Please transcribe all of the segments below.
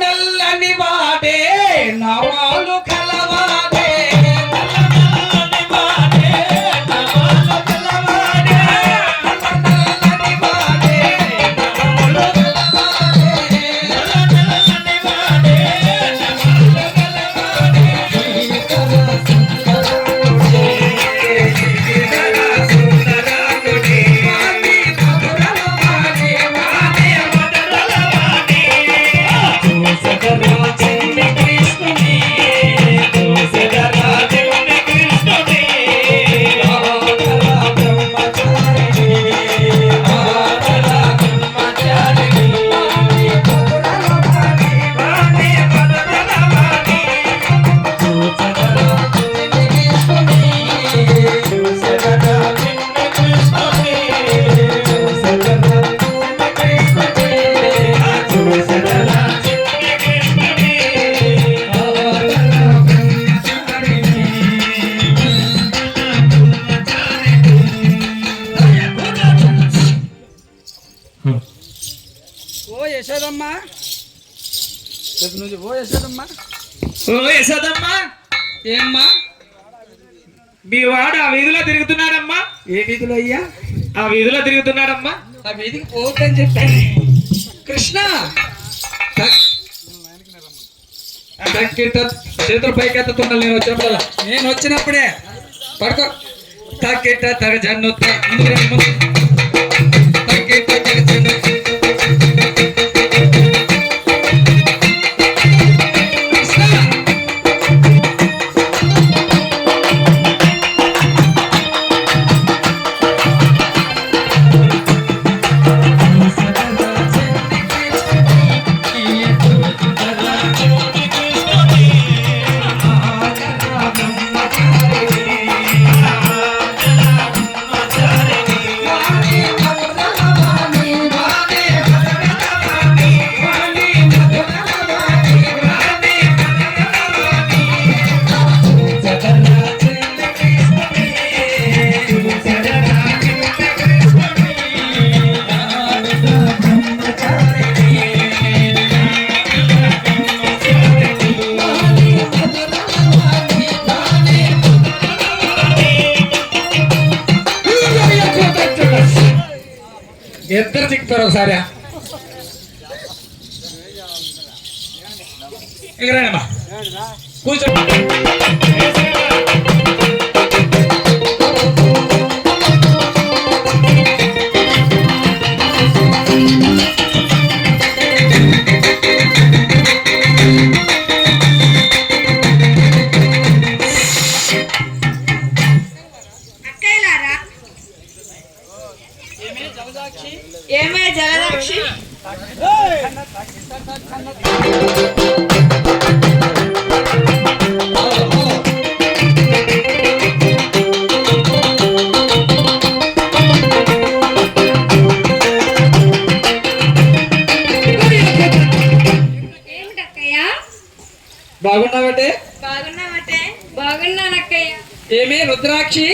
నల్లని వాడే నవాలు కలవాడే ఏమ్మా మీ వాడు ఆ వీధిలో తిరుగుతున్నాడమ్మా. ఏ వీధిలో అయ్యా? ఆ వీధిలో తిరుగుతున్నాడమ్మా. ఆ వీధికి పోవద్దని చెప్పాను. కృష్ణ చేతులు పైకెత్తుతున్నా నేను వచ్చినప్పుడే పడుకో. తక్కిట తగ జన్ను తక్కిట తగ జన్ను ఇద్దరు చిక్కుతారు ఒకసారి. ఎగరానమ్మా కూర్చో. ఏమే జలదాక్షి ఏమిటక్కయ్యా? బాగున్నావటే? బాగున్నావటే? బాగున్నానక్కయ్య. ఏమే రుద్రాక్షి?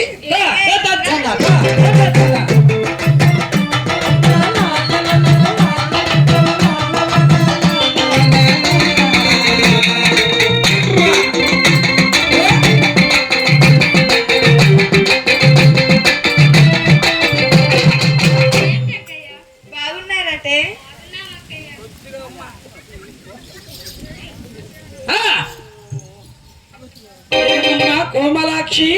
బాగున్నారటే? కోమలాక్షి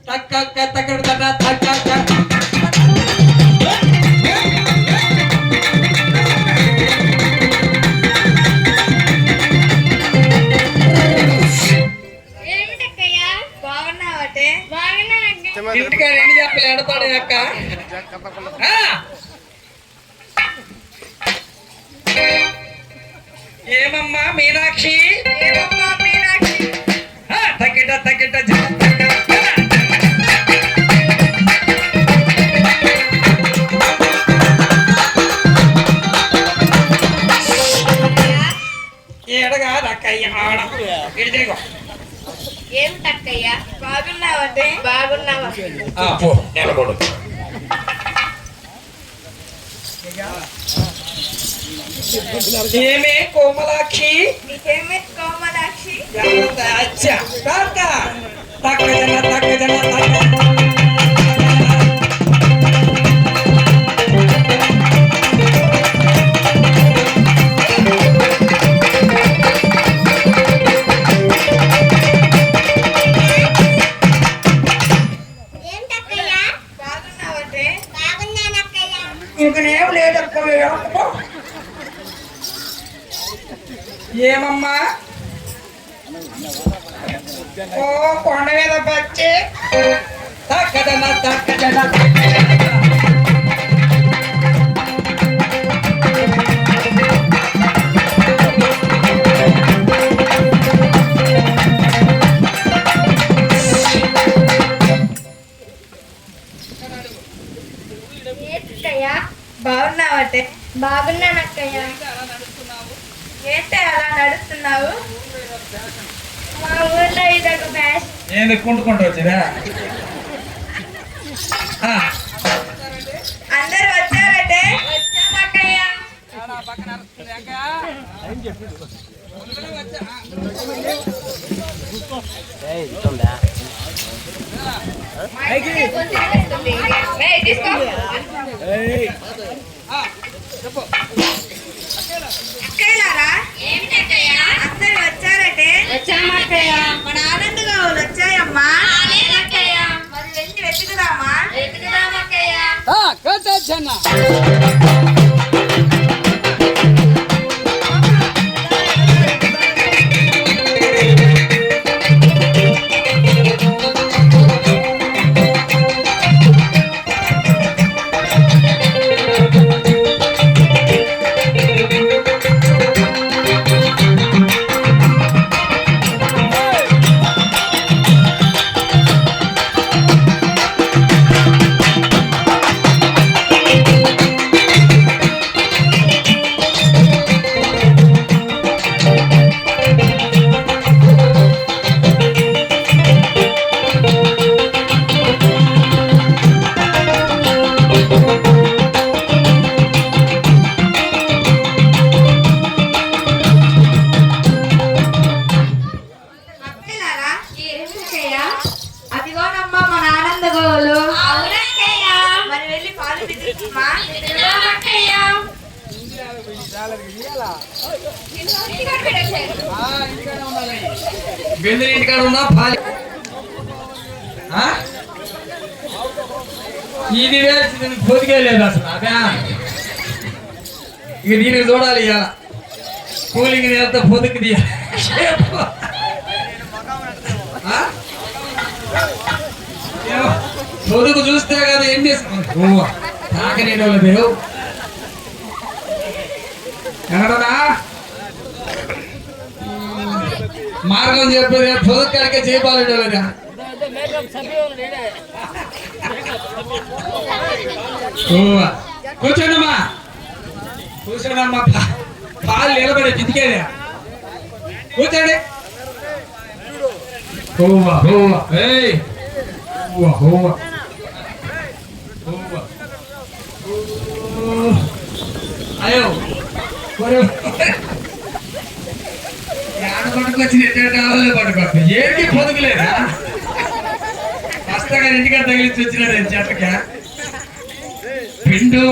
తక్క తగ్గ తగ్గ ఇంటికా రెండు చెప్పలు ఎడతాడు అక్క. ఏమమ్మా మీనాక్షి? తగ్గిట తగ్గిట ఏడగా రక్కయ్య ఆడ ఇటు తిరిగో. ఏమిటక్కయ్యా? బాగున్నావంటే? బాగున్నావా? నిలబడు. ఏమే కోమలాక్షి నీకేమే కోమలాక్షి అచ్చా తక్కజన తక్కజన తక్క బాగున్నావటే ఇంకనేం లేదక్క ఏమమ్మా ఓ కొండ మీద పచ్చి తక్కజన తక్కజన బాగున్నావటే బాగున్నానక్కయ్య ఏంటి అలా నడుస్తున్నావు మా ఊర్లో ఇదొక ఫ్యాషన్ ఏంది కుంటుకుంటూ వచ్చిరా అందరు వచ్చారటే వచ్చామక్కయ్య అక్కయ్యలారా అందరు వచ్చారటే వచ్చామక్కయ్య మన ఆనందగా వచ్చాయమ్మా మరి వెళ్ళి వెతుకుదామా వెతుకుదామక్కయ్య అదిగోనమ్మా మన ఆనంద గోవులు మరి వెళ్ళి పాలు పితికిమ్మా బెందులు ఇంటికాడ ఉన్నా ఇది పొదిగే లేదు అసలు అదే ఇక దీనికి చూడాలి ఇవాళ కూలింగ్ నేర్తో పొదుకు తీయాలి పొదుకు చూస్తే కదా ఏం చేసుకున్నా తాకనేటి వాళ్ళు మీరు ఎక్కడనా మార్గం చెప్పేది పొదుకు కాడికే చేపాలి వాళ్ళగా కూర్చోండమ్మా కూర్చోండమ్మా పాలు నిలబడే కిందికేదా కూర్చోండి హోవా హోవా ఏయ్ హోవా హోవా హోవా అయ్యో ఆడ పట్టుకొచ్చి కావాలి పట్టుకొచ్చి ఏంటి పొదుగులేదా వస్తాగా ఇంటికాడ తగిలించి వచ్చినాడు చెట్లకి పిండు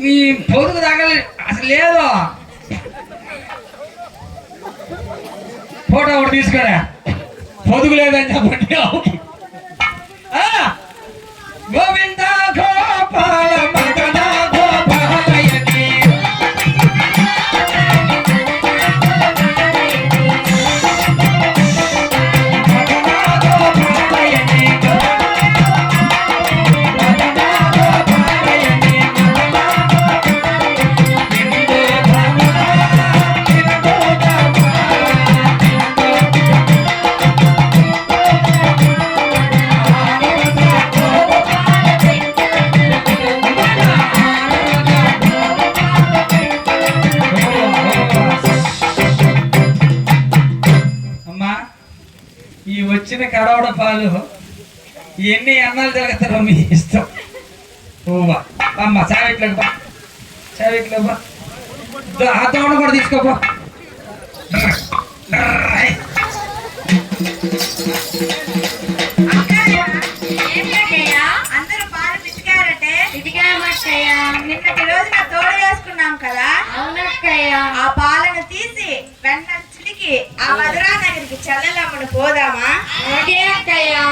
నీ పొదుగు తగలి అసలు లేదు. ఫోటో ఒకటి తీసుకురా. పొదుగు లేదని చెప్పండి. గోవింద గోపాల మదన గోపాలయని ఈ వచ్చిన కడవడ పాలు ఎన్ని అన్నాలు జరుగుతారో మీ ఇష్టం. ఓవా అమ్మ చావిట్లకు బా, చావిట్లకు బా. ఆ తోడు కూడా తీసుకోపో. అందరూ పాలు పితికారటే. పితికామట్టయ్యా. నిన్నటి రోజున తోడు వేసుకున్నాం కదా. అవునక్కయ్యా. ఆ పాలను తీసి వెన్న చిలికి ఆ మధురా నగరికి చల్లలమ్మను పోదామా? ఓకే అక్కయ్యా.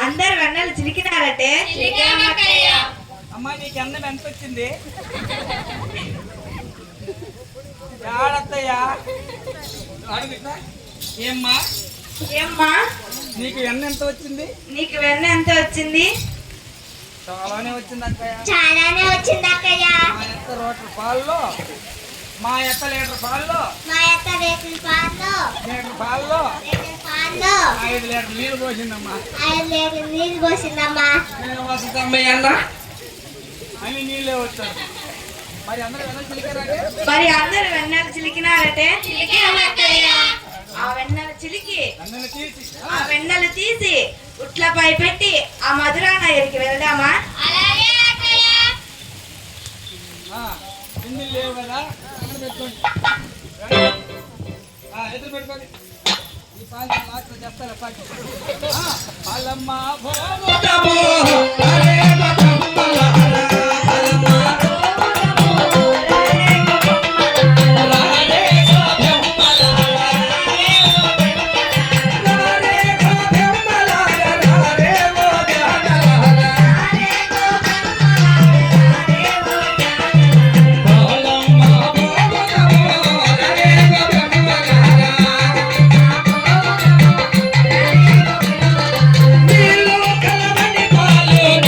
అందరు వెన్నలు చిలికినారటే. అమ్మా నీకు అందం ఎంత వచ్చింది? ఆడత్తయ్యా ఏమ్మా ఏమ్మా నీకు వెన్న ఎంత వచ్చింది? నీకు వెన్న ఎంత వచ్చింది? చాలానే వచ్చింది అక్కయ్య. చాలానే వచ్చింది అక్కయ్య. మా యొక్క లీటర్ పాల్లో మా యొక్క లీటర్ పాల్లో 5 లీటర్ నీళ్ళు పోసిందమ్మా. నేను వస్తుందమ్మయ్య అన్న అని నీళ్ళే వచ్చాడు. మరి అందరూ వెన్నలు చిలికారంటే? మరి అందరు వెన్నలు చిలికినారటే. ఆ వెన్నలు చిలికి ఆ వెన్నలు తీసి ఉట్లపై పెట్టి ఆ మధురా నగరికి వెళ్దామా? పిండిలు లేవు కదా, పెట్టుకోండి. ఎదురు పెట్టుకోండి. ఈ పాలు లాస్ట్ చెప్తారా? పాలమ్మ నీళ్ళు కలవని పాలు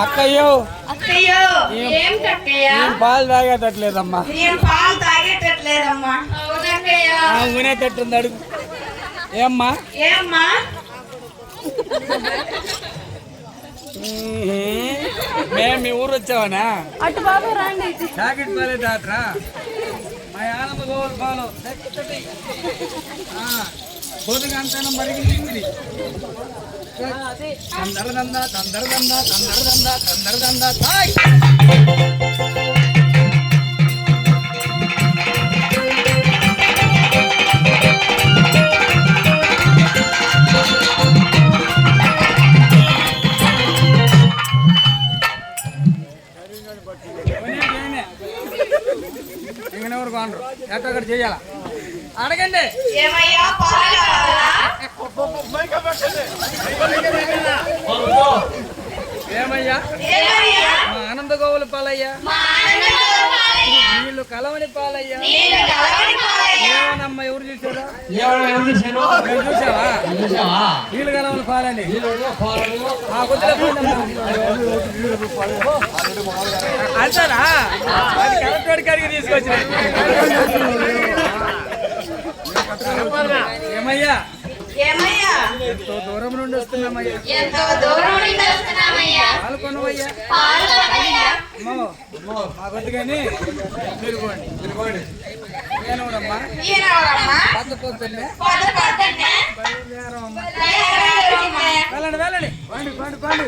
అక్కయ్యో అక్కయ్యో ఏం కక్కయ్యా పాలు తాగేటట్లేదమ్మా. నేను పాలు తాగేటట్లేదమ్మా. అవునక్కయ్యా. ఉనేటట్టుంది అడుగు. ఏమ్మా ఏమ్మా మేము మీ ఊరు వచ్చావనా? అటు బాబు రండి. ప్యాకెట్ పాలే డాక్టరా? మా ఆనమ్మ గోవులు పాలు కొద్దిగా అంతనం మరిగింది. తందరదంద తందరదంద తందరదంద తందరదంద తాయ్. ఇంకనెవరు కొనరు, ఎక్కడ చేయాల అడగండి. ఏమయ్యా పాలు కావాలా? ఏమయ్యా? ఏమయ్యా? మా ఆనంద గోవుల పాలయ్యా, మా ఆనందం పాలయ్యా. నీళ్ళు కలవని పాలయ్యా. నీళ్ళు కలవని పాలయ్యా. ఏమోనమ్మా, ఎవరు చూసారా? మేము చూసావా? నీళ్ళు కలవని పాలని ఆ కొద్దిగా అంటారా? అది కరెక్ట్ వాడికి అడిగి తీసుకొచ్చిన. ఏమయ్యా? ఏమయ్యా? ఎంతో దూరం నుండి వస్తున్నామయ్యా. ఎంతో దూరం నుండి వస్తున్నామయ్యా. పాలు కొనవయ్యా. పాలు కొనవయ్యా. అమ్మో మా కొద్దిగాని తిరుగుకోండి. ఏనమ్మా ఈయనెవరమ్మా? పక్క పొద్దున్నే పొద్దున్నే బయలుదేరమ్మా. బయలుదేరమ్మా. వెళ్ళండి పండి పండి.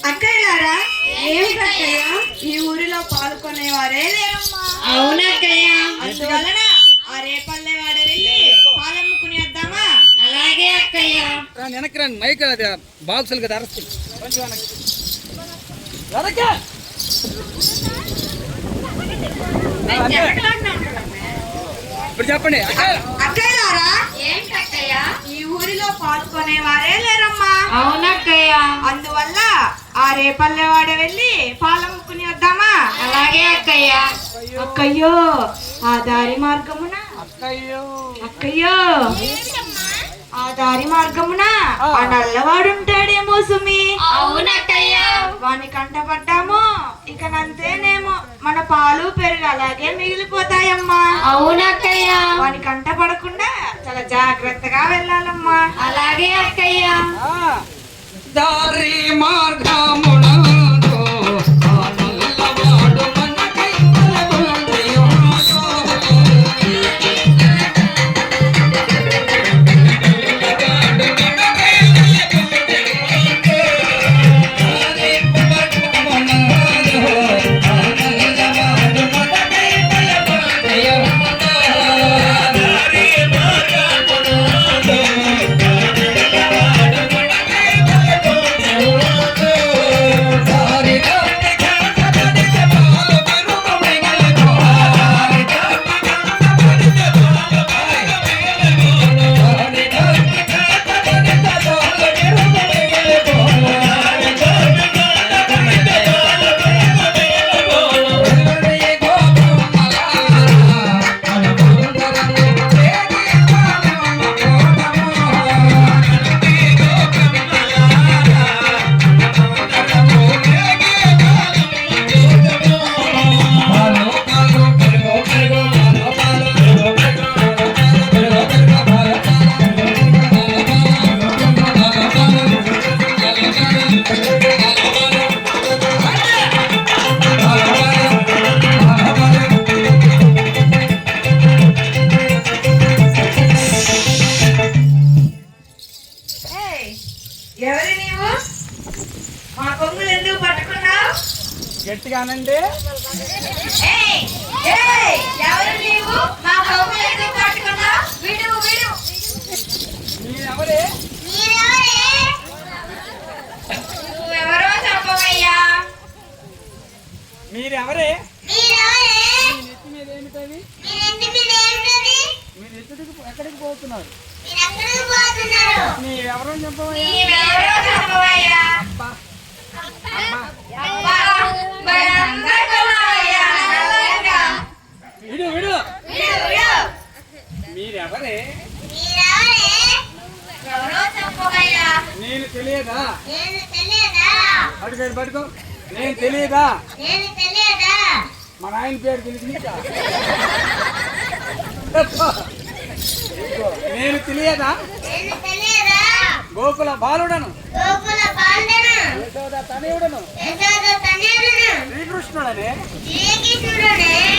అక్కయ్యారా ఏమిటక్కయ్యా ఈ ఊరిలో పాల్గొనేవారే లేరమ్మా. అవునక్కయ్యా. అందువలన ఆ రేపల్లె వాడ వెళ్ళి పాలమ్ముకుని వద్దామా? అలాగే అక్కయ్యా. వెనక్కి రండి, మైక్ అది బాక్సులు కదా అరస్తుంది. కొంచెం వెనక్కి. ఇప్పుడు చెప్పండి. అక్కయ్యారా ఏంటక్కయ్యా ఈ ఊరిలో పాల్గొనేవారే లేరమ్మా. అవునక్కయ్యా. అందువల్ల ఆ రేపల్లెవాడ వెళ్ళి పాలమ్ముకుని వద్దామా? అలాగే అక్కయ్యా. అక్కయ్యో ఆ దారి మార్గమున అక్కయ్యో ఆ దారి మార్గమున ఆ నల్లవాడుంటాడేమో సుమి. అవునక్కయ్యా. వాని కంటపడ్డామో ఇక నంతేనేమో మన పాలు పెరుగు అలాగే మిగిలిపోతాయమ్మా. అవునక్కయ్యా. వాని కంటపడకుండా చాలా జాగ్రత్తగా వెళ్ళాలమ్మా. అలాగే అక్కయ్యా. దారి మార్గమునందు ఆ నల్లవాడు మనకై తలవందియో. ఎవరు నీవు? మా కొంగులు ఎందుకు పట్టుకున్నావు? గట్టిగానండి. ఎవరు నీవు? మా కొంగులు ఎందుకు పట్టుకున్నావు? విడు మీరెవరే? నీవెవరో చెప్పవయ్యా. అబ్బా, మరందరూ కొలవయ్యా, నల్లగా. విడు విడు, విడు. మీరెవరే? ఎవరో చెప్పవయ్యా. నేను తెలియదా? పడుకో నేను తెలియదా? మా నాయన పేరు తెలిసి నేను తెలియదా? గోకుల బాలుడను, యశోద తనయుడను, శ్రీకృష్ణుడనే.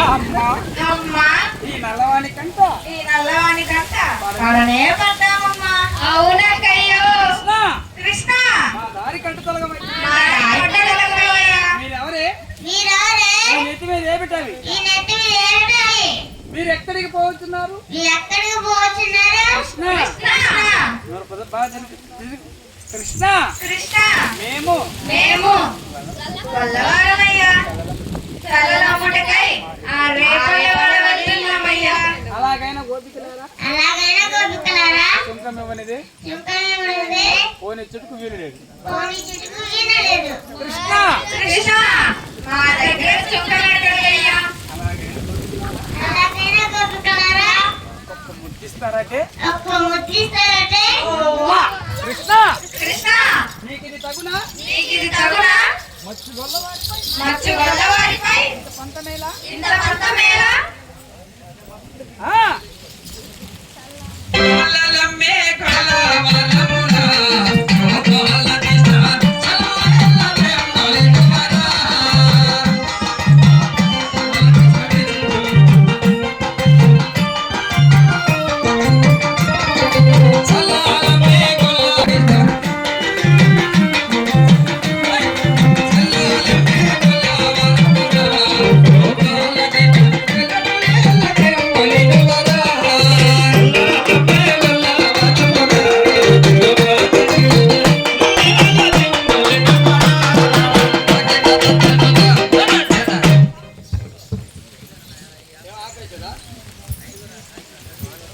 అమ్మా, అమ్మా, ఈ నల్లవాణి కంట ఈ నల్లవాణి కంట పడనే పడ్డామమ్మా. అవునక్కయ్యో. కృష్ణ, మా దారి కంట తొలగమై. మా దారి తొలగమయ్యా. మీరెవరే? ఈ నెత్తి మీద ఏ పెట్టాలి? మీరు ఎక్కడికి పోతున్నారు? కృష్ణ, కృష్ణ, కృష్ణ, మేము కొల్లవారమయ్యా. చల్లనమ్ముటకై ఆ రేపయ్య వెళ్తున్నామయ్యా. అలాగైనా గోపికలారా సుంకం ఇవ్వనిది పోనీ చుట్టుకు వీలు లేదు. కృష్ణ, కృష్ణ, మా దగ్గర చుక్కలయ్యా. ముట్టిస్తారంటే కృష్ణ, కృష్ణ, నీకు ఇది తగునా? నీకిది తగునా? మచ్చు గొల్లవారిపై మచ్చు గొల్లవారిపై పంతమేలా? ఇంత పంతమేలా?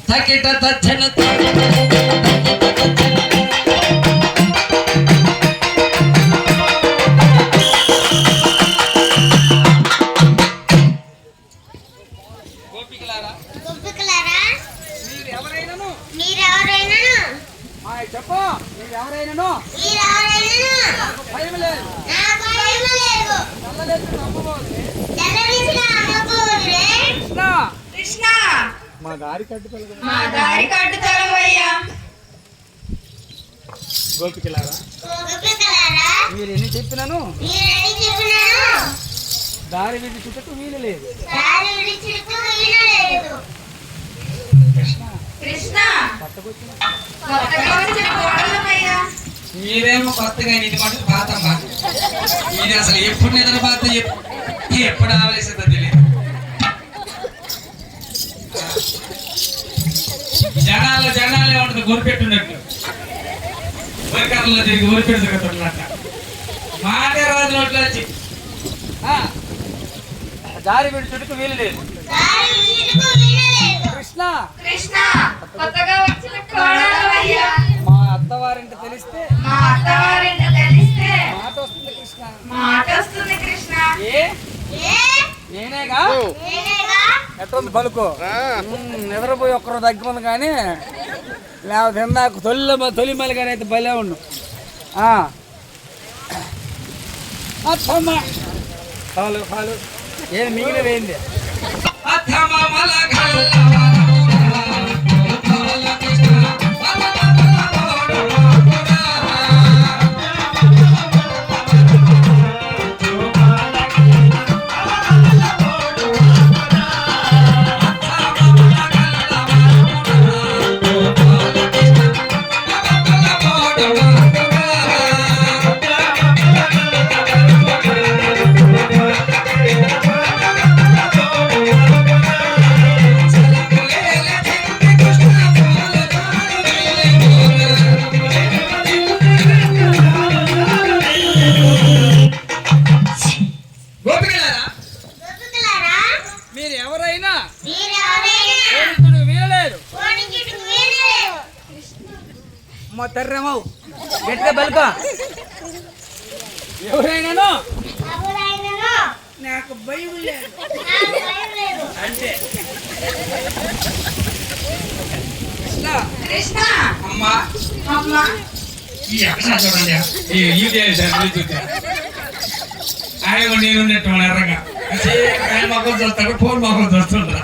తకిట తచ్చన గోపికలారా మీరు ఎవరైనాను చెప్పు. మీరు ఎవరైనాను భయం లేదు. నల్లలేసి నమ్మబోతే కృష్ణ, కృష్ణ, మా దారి కట్టుకోలేదు. మా దారి కట్టు తొలగవయ్యా. గోపికలారా మీరు ఎన్ని చెప్పినాను దారి విడి చుట్టూ వీలు లేదు. కృష్ణ, కొత్తగా వచ్చిన కోడలమయ్యా. మీరేమో కొత్తగా ఇది మటుకు పాతమ్మా. ఇది అసలు ఎప్పుడు నిద్ర పాత ఎప్పుడు ఆవేశతో తెలియదు. జనాలే ఉంటుంది గొరిపెట్టున్నట్టు. గొరికర్రలో తిరిగి గొరిపెట్టు తిరుగుతున్నట్ట. మాటే రాజు నోట్లో వచ్చి దారి విడి చుట్టూ వీలు లేదు. కృష్ణ, కృష్ణ, కొత్తగా వచ్చిన కోడలమయ్యా. మా అత్తవారింటి తెలిస్తే మా అత్తవారింట తెలిస్తే మాట వస్తుంది కృష్ణ. మాట వస్తుంది కృష్ణ. నేనేగా ఎట్టుంది పలుకో. నిద్రపోయి ఒక్కరు తగ్గిపోయింది కానీ లేకపోతే నాకు తొలి మలిగానే అయితే భలే ఉండు. పాలు ఏది మిగిలిపోయింది. మీరు ఎవరైనా వీలలేదు. అమ్మ తర్రమవు గట్టిగా బలుకో. ఎవరైనాను నాకు భయం లేదు అంటే కృష్ణ కృష్ణ అమ్మా అమ్మా ఈ అక్షర చూడండి ఆయన నేను ఎర్రగా ఆయన మొక్కలు చూస్తాడు ఫోన్ మొక్కలు చూస్తుంటా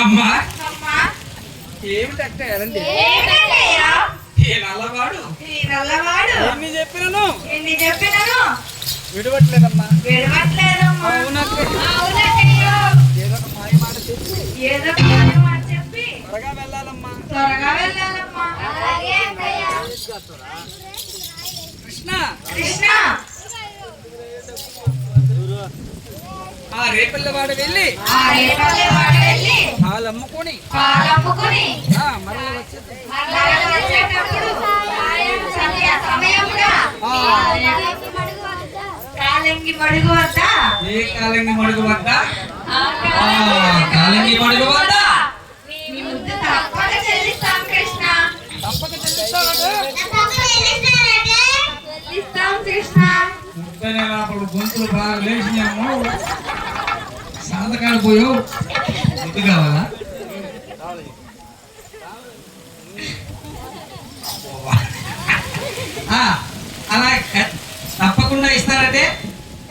అమ్మా అమ్మా ఏమిటి అక్క ఎలాంటి ఏంటయ్యా ఏ నల్లవాడు ఈ నల్లవాడు ఎన్ని చెప్పినాను ఎన్ని చెప్పినాను విడవట్లేదమ్మా. విడవట్లేదమ్మా. అవునక్క. అవునక్కయ్యో. ఏదో ఒక మాయ మాట చెప్పి ఏదో ఒక మాయ మాట చెప్పి త్వరగా వెళ్ళాలమ్మా. త్వరగా వెళ్ళాలమ్మా. అలాగే అక్కయ్య. కృష్ణ కృష్ణ ఆ రేపల్లెవాడు వెళ్ళి ఆ రేపల్లె వాడు వెళ్ళి పాలు అమ్ముకొని పాలమ్ముకొని మరల వచ్చేది మరలా వచ్చేటప్పుడు సమయంగా కాలంగి మడుగు వద్ద ఏ కాలంగి మడుగు వద్ద ఆ కాలంగి మడుగు వద్ద మీ ముద్దు తప్పక చెల్లిస్తాం కృష్ణ. తప్పక చెల్లిస్తాడు. చెల్లిస్తాం కృష్ణ. ముద్దనే అప్పుడు గొంతులు బాగా లేచినాము సంతకాలు పోయావు ముద్దు కావాలా అలా తప్పకుండా ఇస్తారంటే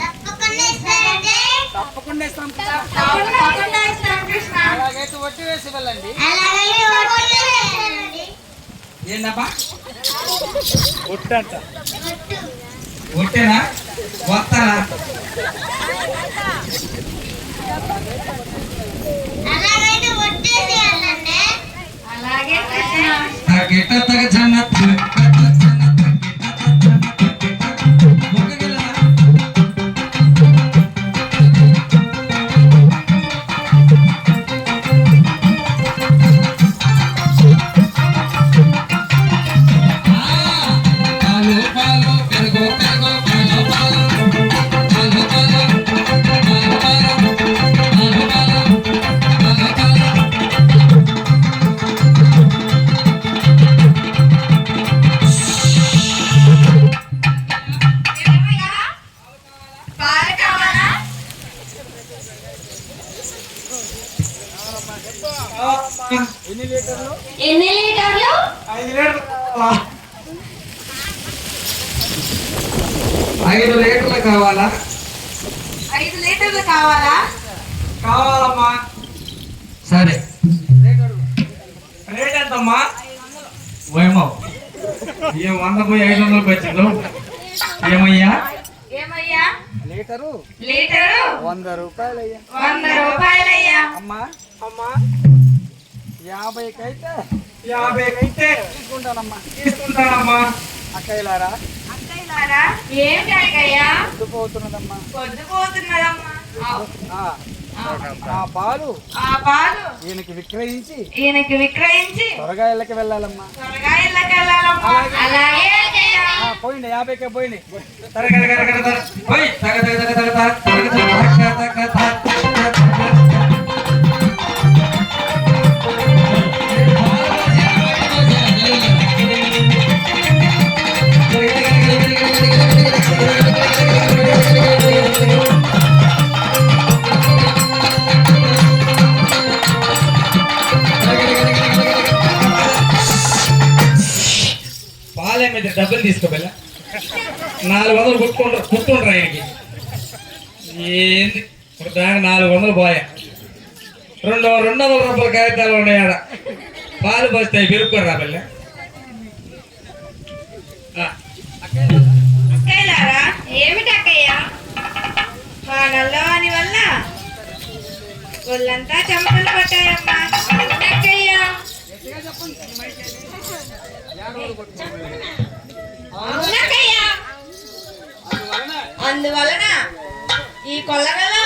తప్పకుండా ఇస్తాం. తప్పకుండా ఇస్తాం కృష్ణ. అలాగైతే వడ్డీ వేసి వెళ్ళండి. ఏంటప్పా ఒట్టంట ఒట్టేనా వస్తారా అలాగే కృష్ణ. గిట్ట తగ జన్నత్ ఏమయ్యా? పాలు కావాలా? ఎన్ని లీటర్లు? ఎన్ని లీటర్లు? 5 లీటర్లు కావాలా 5 లీటర్లు కావాలా? కావాలమ్మా సరే రేట్ ఎంతమ్మా ఏమో ఏం 100 పోయి 500 వచ్చిండు ఏమయ్యా ఏమయ్యా? Litre litre 100 రూపాయలయ్యా. 100 రూపాయలయ్యా. అమ్మా అమ్మా 50కైతే 50 తీసుకుంటానమ్మా. తీసుకుంటానమ్మా అక్కయ్యలారా అక్కయ్యలారా, ఏంటి అక్కయ్యా? పొద్దుపోతున్నదమ్మా. పొద్దుపోతున్నదమ్మా. ఆ పాలు ఆ పాలు ఈయనకి విక్రయించి విక్రయించి త్వరగా ఇళ్ళకి వెళ్ళాలమ్మా. త్వరగా ఇళ్ళకి వెళ్ళాలమ్మా. అలాగే అక్కయ్యా. పోయింది 50కే పోయింది. పోయి తగ తగ తగ తగ తగ తగ తగ తగ పాలే మీద డబ్బులు తీసుకోబెల్ల 400 కుట్టుండ్రు ఆయనకి ఏంది ఇప్పుడు దాకా 400 పోయా 200 రూపాయల కాగితాలు ఉన్నాయాడ పాలు పోస్తాయి పెరుక్కొని రా బెల్ల అక్కయ్యలారా, ఏమిటి అక్కయ్య? మా నల్లవాని వల్ల ఒళ్ళంతా చెమటలు పట్టాయమ్మా. అవునక్కయ్య. అవునక్కయ్య. అందువలన ఈ కొల్లగలో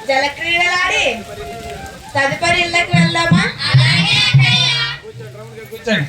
జలక్రీడలాడి తదుపరి ఇళ్ళకి వెళ్దామా? అలాగే అక్కయ్య. కూర్చోండి